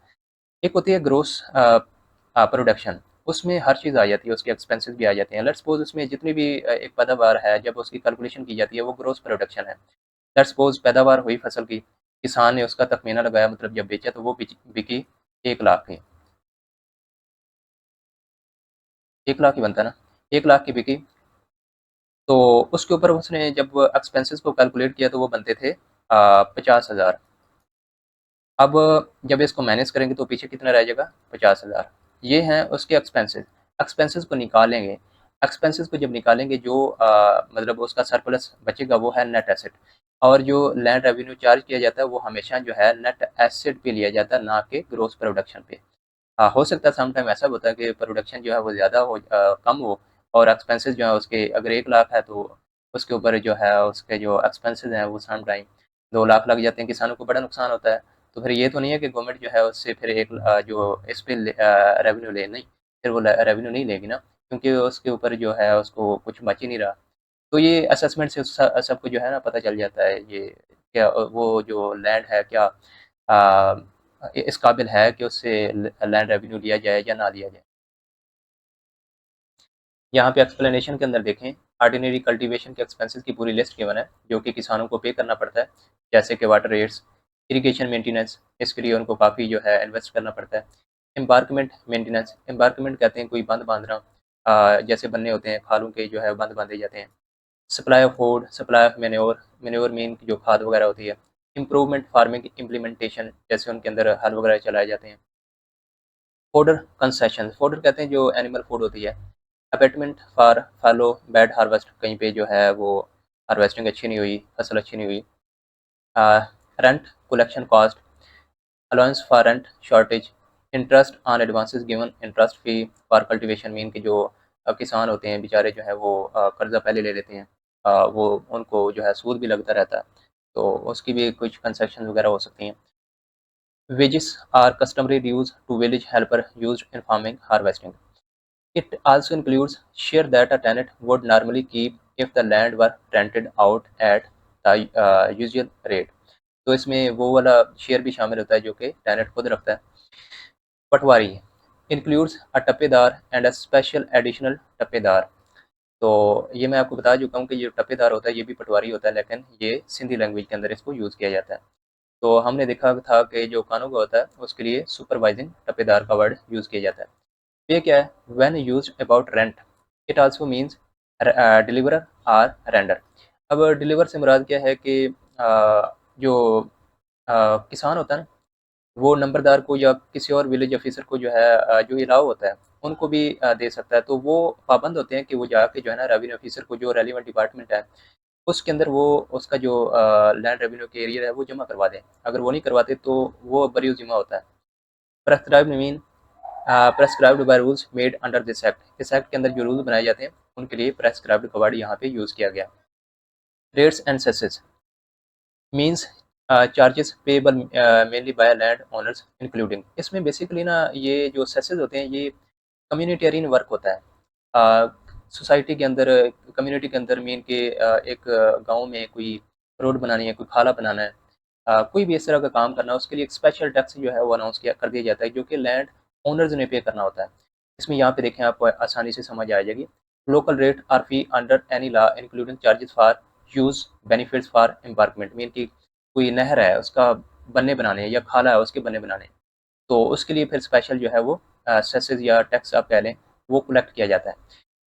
Speaker 1: एक होती है ग्रोस प्रोडक्शन, उसमें हर चीज़ आ जाती है, उसके एक्सपेंसेस भी आ जाते हैं। लेट्स सपोज उसमें जितनी भी एक पैदावार है जब उसकी कैलकुलेशन की जाती है वो ग्रोस प्रोडक्शन है। लेट्स सपोज पैदावार हुई फसल की, किसान ने उसका तखमीना लगाया, मतलब जब बेचा तो वो बिकी 1 लाख की। 1 लाख ही बनता है ना, 1 लाख की बिकी, तो उसके ऊपर उसने जब एक्सपेंसेस को कैलकुलेट किया तो वो बनते थे 50,000। अब जब इसको मैनेज करेंगे तो पीछे कितना रह जाएगा? 50,000। ये हैं उसके एक्सपेंसेस। एक्सपेंसेस को निकालेंगे। एक्सपेंसेस को जब निकालेंगे जो मतलब उसका सरप्लस बचेगा वो है नेट एसेट। और जो लैंड रेवेन्यू चार्ज किया जाता है वो हमेशा जो है नेट एसेट पे लिया जाता है, ना कि ग्रोस प्रोडक्शन पे। हाँ, हो सकता है सम टाइम ऐसा होता है कि प्रोडक्शन जो है वो ज़्यादा हो कम हो, और एक्सपेंसेस जो है उसके अगर 1 लाख है तो उसके ऊपर जो है उसके जो एक्सपेंसेस हैं वो सम टाइम 2 लाख लग जाते हैं। किसानों को बड़ा नुकसान होता है। तो फिर ये तो नहीं है कि गवर्नमेंट जो है उससे फिर जो इस पे रेवेन्यू ले, नहीं, फिर वो रेवेन्यू नहीं लेगी ना, क्योंकि उसके ऊपर जो है उसको कुछ बच ही नहीं रहा। तो ये असेसमेंट से सबको जो है ना पता चल जाता है ये क्या वो जो लैंड है क्या इस काबिल है कि उससे लैंड रेवेन्यू लिया जाए या ना लिया जाए। यहाँ पे एक्सप्लेनेशन के अंदर देखें, ऑर्डिनरी कल्टीवेशन के एक्सपेंसेस की पूरी लिस्ट गिवन है जो कि किसानों को पे करना पड़ता है, जैसे कि वाटर रेट्स, इरिगेशन मेंटेनेंस, इसके लिए उनको काफ़ी जो है इन्वेस्ट करना पड़ता है। एम्बार्कमेंट मेंटेनेंस, एम्बार्कमेंट कहते हैं कोई बंद बांधना, जैसे बन्ने होते हैं खालों के जो है बंद बांधे जाते हैं। Supply of food, supply of manure, manure mean जो खाद वगैरह होती है। इम्प्रूवमेंट फार्मिंग इम्प्लीमेंटेशन, जैसे उनके अंदर हल वगैरह चलाए जाते हैं। फोडर कंसेशन, फोडर कहते हैं जो एनिमल फूड होती है। Abatement for fallow bad harvest, कहीं पे जो है वो हार्वेस्टिंग अच्छी नहीं हुई, फसल अच्छी नहीं हुई। Rent collection cost, allowance for rent shortage, interest on advances given, interest fee for cultivation, mean के जो किसान होते हैं बेचारे जो है वो कर्जा पहले ले लेते हैं, वो उनको जो है सूद भी लगता रहता है, तो उसकी भी कुछ कंसेशन वगैरह हो सकती हैं। Wages are customary dues to village helper used in farming harvesting. It also includes share that a tenant would normally keep if the land were rented out at the usual rate. तो इसमें वो वाला share भी शामिल होता है जो कि टेनेंट खुद रखता है। Patwari includes a tappedar and a special additional tappedar. तो ये मैं आपको बता चुका हूँ कि ये टप्पेदार होता है ये भी पटवारी होता है, लेकिन ये सिंधी लैंग्वेज के अंदर इसको यूज़ किया जाता है। तो हमने देखा था कि जो कानून का होता है उसके लिए सुपरवाइजिंग टप्पेदार का वर्ड यूज़ किया जाता है। ये क्या है? When used about rent, it also means deliverer or render. अब डिलीवर से मुराद क्या है कि जो किसान होता है ना, वो नंबरदार को या किसी और विलेज ऑफिसर को जो है जो इलाव होता है उनको भी दे सकता है। तो वो पाबंद होते हैं कि वो जाके जो है ना रेवेन्यू ऑफिसर को, जो रेलिवेंट डिपार्टमेंट है उसके अंदर, वो उसका जो लैंड रेवेन्यू के एरिया है वो जमा करवा दें। अगर वो नहीं करवाते तो वो बरी जिम्मा होता है। Prescribed mean prescribed by rules made under this act, इस एक्ट के अंदर जो रूल बनाए जाते हैं उनके लिए प्रेस्क्राइब्ड का वर्ड यहाँ पे यूज़ किया गया। Rates and सेसेस means charges payable mainly by land owners including, इसमें बेसिकली ना ये जो सेसेस होते हैं ये कम्युनिटेरियन वर्क होता है। सोसाइटी के अंदर, कम्युनिटी के अंदर मीन के एक गांव में कोई रोड बनानी है, कोई खाला बनाना है, कोई भी इस तरह का काम करना है, उसके लिए एक स्पेशल टैक्स जो है वो अनाउंस किया कर दिया जाता है जो कि लैंड ओनर्स ने पे करना होता है। इसमें यहाँ पे देखें आपको आसानी से समझ आ जाएगी। Local rate are fee under any law including charges for use benefits for embankment, mean की कोई नहर है उसका बन्ने बनाने या खाला है उसके बन्ने बनाने, तो उसके लिए फिर स्पेशल जो है वो सेसेस या टैक्स आप कह लें वो कलेक्ट किया जाता है।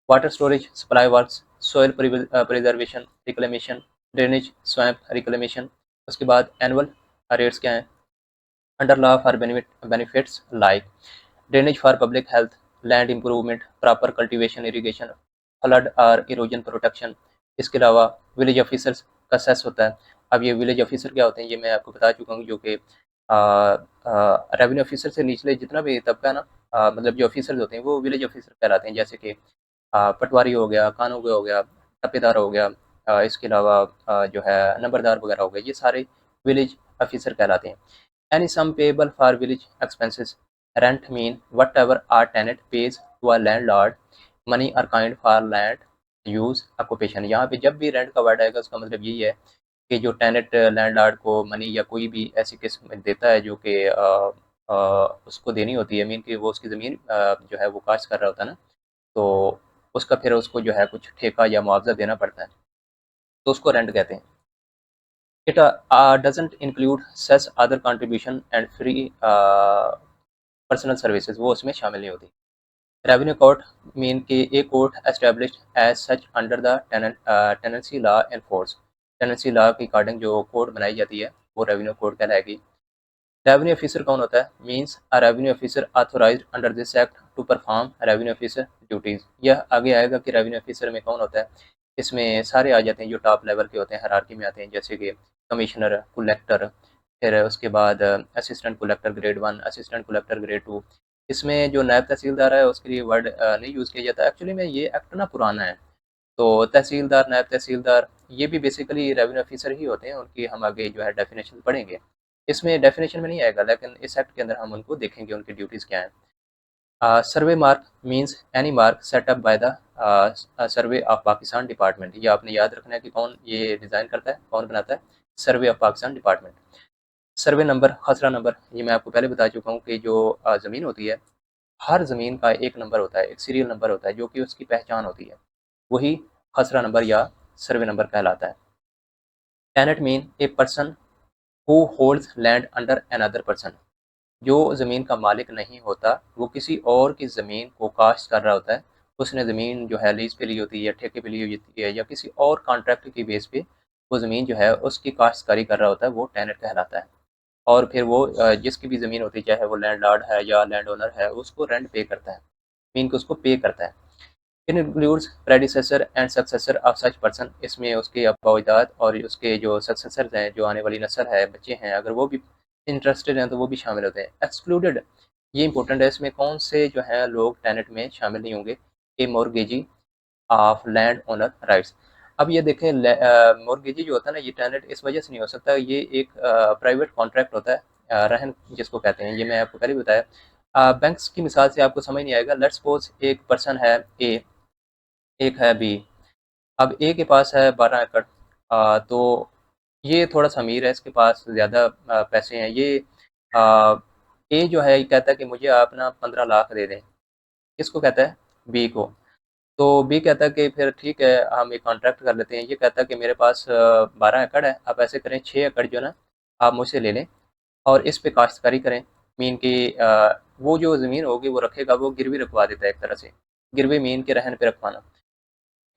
Speaker 1: Water storage, supply works, soil preservation, reclamation, drainage, swamp reclamation. उसके बाद एनुअल रेट्स क्या हैं? Under law for benefits like drainage for public health, land improvement, proper cultivation, irrigation, flood और इरोजन प्रोटेक्शन। इसके अलावा विलेज ऑफिसर्स का cess होता है। अब ये विलेज ऑफिसर क्या होते हैं ये मैं आपको बता चुका हूँ, जो कि रेवेन्यू ऑफिसर से निचले जितना भी तबका है ना, मतलब जो ऑफिसर्स होते हैं वो विलेज ऑफिसर कहलाते हैं, जैसे कि पटवारी हो गया, कानून हो गया, टप्पेदार हो गया, इसके अलावा जो है नंबरदार वगैरह हो गए, ये सारे विलेज ऑफिसर कहलाते हैं। Any sum payable for village expenses, rent mean whatever or tenant pays to a landlord, money or kind for land use occupation. यहाँ पे जब भी रेंट का वर्ड आएगा उसका मतलब यही है कि जो टेनेंट लैंडलॉर्ड को मनी या कोई भी ऐसी किस्म देता है जो कि उसको देनी होती है, मीन कि वो उसकी ज़मीन जो है वो काश्त कर रहा होता है ना, तो उसका फिर उसको जो है कुछ ठेका या मुआवजा देना पड़ता है, तो उसको रेंट कहते हैं। It doesn't include cess other contribution and free personal services, वो उसमें शामिल नहीं होती। रेवेन्यू कोर्ट मीन कि a court established as such under the tenancy law in force. Tenancy law के अकॉर्डिंग जो कोर्ट बनाई जाती है वो रेवेन्यू कोर्ट कहलाएगी। रेवेन्यू ऑफिसर कौन होता है? Means a revenue officer authorized under this act to perform revenue officer duties. यह आगे आएगा कि रेवेन्यू ऑफिसर में कौन होता है। इसमें सारे आ जाते हैं जो टॉप लेवल के होते हैं, हायरार्की में आते हैं, जैसे कि कमिश्नर, कलेक्टर, फिर उसके बाद assistant collector grade 1, assistant collector grade 2। इसमें जो नायब तहसीलदार है उसके लिए वर्ड नहीं यूज़ किया जाता। एक्चुअली में ये एक्ट ना पुराना है, तो तहसीलदार, नायब तहसीलदार ये भी बेसिकली रेवेन्यू ऑफिसर ही होते हैं। उनकी हम आगे जो है डेफिनेशन पढ़ेंगे। इसमें डेफिनेशन में नहीं आएगा, लेकिन इस एक्ट के अंदर हम उनको देखेंगे, उनकी ड्यूटीज़ क्या हैं। Survey mark means any mark set up by the survey of Pakistan department. ये आपने याद रखना है कि कौन ये डिज़ाइन करता है, कौन बनाता है? सर्वे of Pakistan department. Survey number, खसरा नंबर, ये मैं आपको पहले बता चुका हूँ कि जो ज़मीन होती है, हर ज़मीन का एक नंबर होता है, एक सीरियल नंबर होता है जो कि उसकी पहचान होती है, वही खसरा नंबर या सर्वे नंबर कहलाता है। Tenant mean a person who holds land under another person. जो ज़मीन का मालिक नहीं होता वो किसी और की ज़मीन को काश्त कर रहा होता है। उसने ज़मीन जो है लीज़ पे ली होती है या ठेके पे ली होती है या किसी और कॉन्ट्रैक्ट की बेस पे वो ज़मीन जो है उसकी काश्तकारी कर रहा होता है, वो टेनेंट कहलाता है। और फिर वो जिसकी भी ज़मीन होती है, चाहे वो लैंडलॉर्ड है या लैंड ओनर है, उसको रेंट पे करता है, मीन कि उसको पे करता है। It includes predecessor and successor of such person. इसमें उसके अपोजिट और उसके जो सक्सेसर्स हैं, जो आने वाली नस्ल है, बच्चे हैं, अगर वो भी इंटरेस्टेड हैं तो वो भी शामिल होते हैं। एक्सक्लूडेड, ये इंपॉर्टेंट है, इसमें कौन से जो है लोग टेनेंट में शामिल नहीं होंगे? ए मोर्गेजी ऑफ लैंड ओनर राइट्स। अब ये देखें, मोर्गेजी जो होता है ना, ये टेनेंट इस वजह से नहीं हो सकता, ये एक प्राइवेट कॉन्ट्रैक्ट होता है, रहन जिसको कहते हैं, ये मैं आपको पहले भी बताया। बैंक्स की मिसाल से आपको समझ नहीं आएगा। लेट्स सपोज एक पर्सन है ए, एक है बी। अब ए के पास है 12 एकड़, तो ये थोड़ा सा अमीर है, इसके पास ज़्यादा पैसे हैं। ये आ, ए जो है ये कहता है कि मुझे आप ना 15 लाख दे दें। किसको कहता है? बी को। तो बी कहता है कि फिर ठीक है, हम एक कॉन्ट्रैक्ट कर लेते हैं। ये कहता है कि मेरे पास 12 एकड़ है, आप ऐसे करें 6 एकड़ जो ना आप मुझसे ले लें और इस पे काश्तकारी करें। मीन कि वो जो ज़मीन होगी वो रखेगा, वो गिरवी रखवा देता है एक तरह से। गिरवी मीन के रहन पे रखवाना।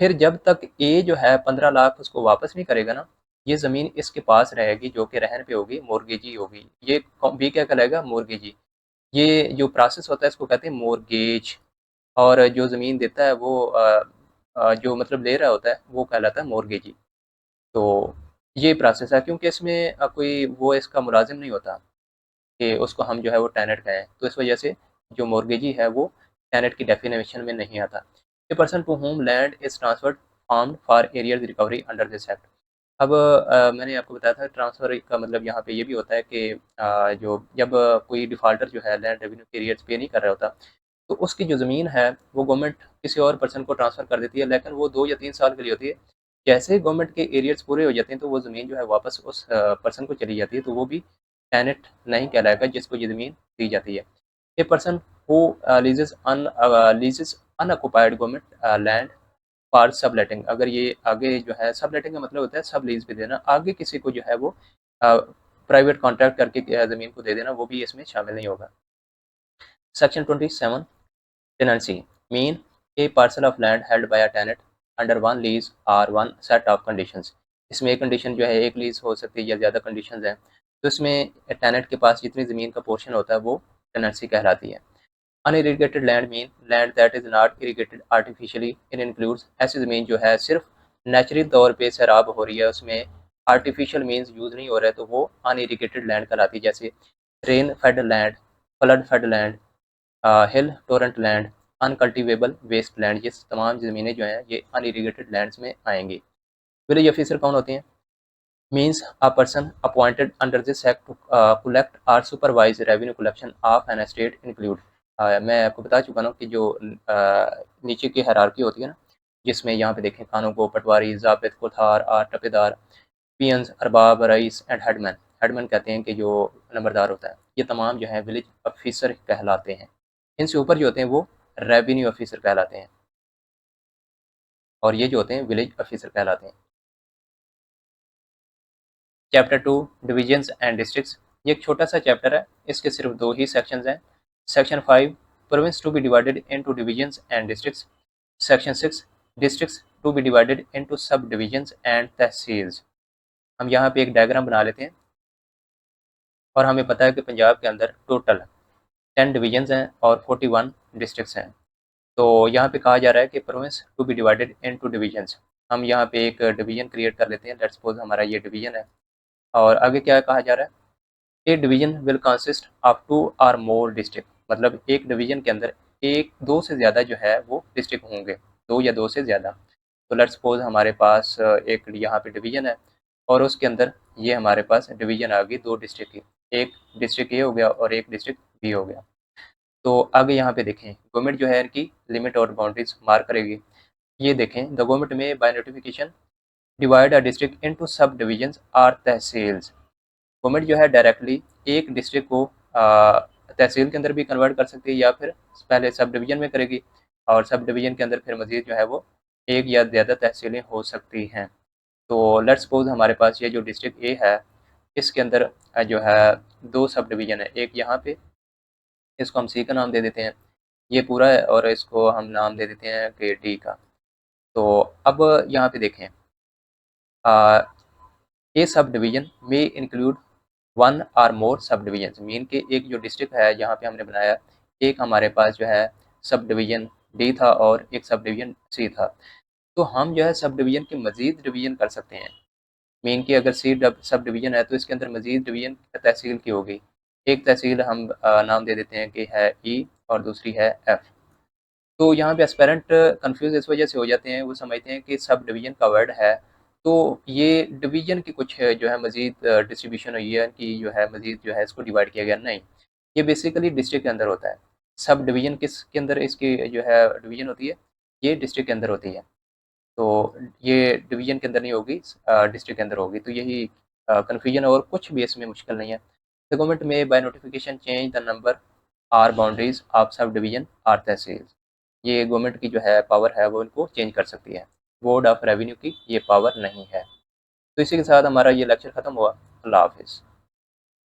Speaker 1: फिर जब तक ए जो है 15 लाख उसको वापस नहीं करेगा ना, ये ज़मीन इसके पास रहेगी जो कि रहन पे होगी, मोर्गेजी होगी। ये बी क्या कहलाएगा? मोर्गेजी। ये जो प्रोसेस होता है इसको कहते हैं मोर्गेज। और जो ज़मीन देता है वो जो मतलब ले रहा होता है वो कहलाता है मोर्गेजी। तो ये प्रोसेस है, क्योंकि इसमें कोई वो इसका मुलाजिम नहीं होता कि उसको हम जो है वो टेनेंट कहें, तो इस वजह से जो मोर्गेजी है वो टेनेंट की डेफिनेशन में नहीं आता। A person to whom land is transferred farmed for arrear recovery under this act. अब मैंने आपको बताया था ट्रांसफ़र का मतलब यहाँ पे ये भी होता है कि जो जब कोई डिफ़ॉल्टर जो है लैंड रेवेन्यू के एरियर्स पे नहीं कर रहा होता, तो उसकी जो ज़मीन है वो गवर्नमेंट किसी और पर्सन को ट्रांसफ़र कर देती है, लेकिन वो 2 या 3 साल के लिए होती है। जैसे ही गवर्नमेंट के एरियर्स पूरे हो जाते हैं तो वो ज़मीन जो है वापस उस पर्सन को चली जाती है, तो वो भी टेनेंट नहीं कहलाएगा जिसको ये ज़मीन दी जाती है। A person who लीजेस unoccupied government land for subletting. अगर ये आगे जो है, सबलेटिंग का मतलब होता है सब लीज पे देना, आगे किसी को जो है वो प्राइवेट कॉन्ट्रैक्ट करके ज़मीन को दे देना, वो भी इसमें शामिल नहीं होगा। Section 27 tenancy mean a parcel of land held by a tenant under one lease और वन सेट ऑफ कंडीशंस। इसमें एक कंडीशन जो है, एक लीज हो सकती है या ज़्यादा कंडीशंस हैं, तो इसमें टेनेंट के पास जितनी ज़मीन का पोर्शन होता है वो टेनेंसी कहलाती है। Unirrigated land mean land that is not irrigated artificially. In includes ऐसी ज़मीन जो है सिर्फ नेचुरली तौर पे सैराब हो रही है, उसमें आर्टिफिशियल मीन्स यूज़ नहीं हो रहा है, तो वो अनइरीगेटेड लैंड कहलाती है। जैसे rain fed land, flood fed land, hill torrent land, uncultivable waste land, ये तमाम ज़मीनें जो हैं ये अनइरीगेटेड लैंड्स में आएंगी। विलेज ऑफिसर कौन होते हैं? means a person appointed under this act to collect or supervise revenue collection of an estate include। मैं आपको बता चुका हूँ कि जो नीचे की हायरार्की होती है ना, जिसमें यहाँ पे देखें खानों को, पटवारी, ज़ाबित, कोठार और टपेदार, पियंस, अरबाब, रईस एंड हेडमैन। हेडमैन कहते हैं कि जो नंबरदार होता है, ये तमाम जो है विलेज ऑफिसर कहलाते हैं। इनसे ऊपर जो होते हैं वो रेवेन्यू ऑफिसर कहलाते हैं, और ये जो होते हैं विलेज ऑफिसर कहलाते हैं। Chapter 2 divisions and districts. ये एक छोटा सा चैप्टर है, इसके सिर्फ 2 ही सेक्शंस हैं। Section 5 province to be divided into divisions and districts. Section 6 districts to be divided into sub divisions and tehsils. हम यहाँ पे एक डायग्राम बना लेते हैं और हमें पता है कि पंजाब के अंदर टोटल 10 डिवीजन्स हैं और 41 डिस्ट्रिक्ट्स हैं। तो यहाँ पे कहा जा रहा है कि province to be divided into divisions. हम यहाँ पे एक डिवीजन क्रिएट कर लेते हैं। लेट्स सपोज हमारा ये डिवीजन है और आगे क्या कहा जा रहा है, A division will consist of 2 और मोर डिस्ट्रिक्ट। मतलब एक डिवीजन के अंदर एक दो से ज़्यादा जो है वो डिस्ट्रिक्ट होंगे, दो या दो से ज़्यादा। तो लेट्स सपोज हमारे पास एक यहाँ पे डिवीजन है और उसके अंदर ये हमारे पास डिवीजन आ गई दो डिस्ट्रिक्ट की, एक डिस्ट्रिक्ट ए हो गया और एक डिस्ट्रिक्ट बी हो गया। तो आगे यहाँ पे देखें गवर्नमेंट जो है इनकी लिमिट और बाउंड्रीज मार्क करेगी। ये देखें the government may by notification divide a district into sub divisions or tehsils. Government जो है डायरेक्टली एक डिस्ट्रिक्ट को तहसील के अंदर भी कन्वर्ट कर सकती है या फिर पहले सब डिवीजन में करेगी और सब डिवीजन के अंदर फिर मजीद जो है वो एक या ज़्यादा तहसीलें हो सकती हैं। तो लेट्स सपोज हमारे पास ये जो डिस्ट्रिक्ट ए है इसके अंदर जो है दो सब डिवीजन है, एक यहाँ पे, इसको हम सी का नाम दे देते हैं, ये पूरा है, और इसको हम नाम दे देते हैं कि डी का। तो अब यहाँ पे देखें ए सब डिवीजन में इंक्लूड 1 और मोर सब डिवीजन। मीन के एक जो डिस्ट्रिक्ट है यहाँ पे हमने बनाया, एक हमारे पास जो है सब डिवीजन डी था और एक सब डिवीजन सी था। तो हम जो है सब डिवीजन की मजीद डिवीजन कर सकते हैं। मीन की अगर सी सब डिवीजन है तो इसके अंदर मजीद डिवीजन तहसील की होगी। एक तहसील हम नाम दे देते हैं कि है ई और दूसरी है एफ। तो यहाँ पे एस्पेरेंट कंफ्यूज इस वजह से हो जाते हैं, वो समझते हैं कि सब डिवीजन का वर्ड है तो ये डिवीजन की कुछ जो है मजीद डिस्ट्रीब्यूशन हुई है कि जो है मजीद जो है इसको डिवाइड किया गया, नहीं, ये बेसिकली डिस्ट्रिक्ट के अंदर होता है। सब डिवीजन किसके अंदर इसकी जो है डिवीजन होती है, ये डिस्ट्रिक्ट के अंदर होती है। तो ये डिवीजन के अंदर नहीं होगी, डिस्ट्रिक्ट के अंदर होगी। तो यही कन्फ्यूजन, और कुछ भी इसमें मुश्किल नहीं है। The government may by notification change the number or boundaries of subdivision or tehsil. ये गवर्नमेंट की जो है पावर है वो इनको चेंज कर सकती है, बोर्ड ऑफ रेवेन्यू की ये पावर नहीं है। तो इसी के साथ हमारा ये लेक्चर ख़त्म हुआ। अल्लाह हाफिज़।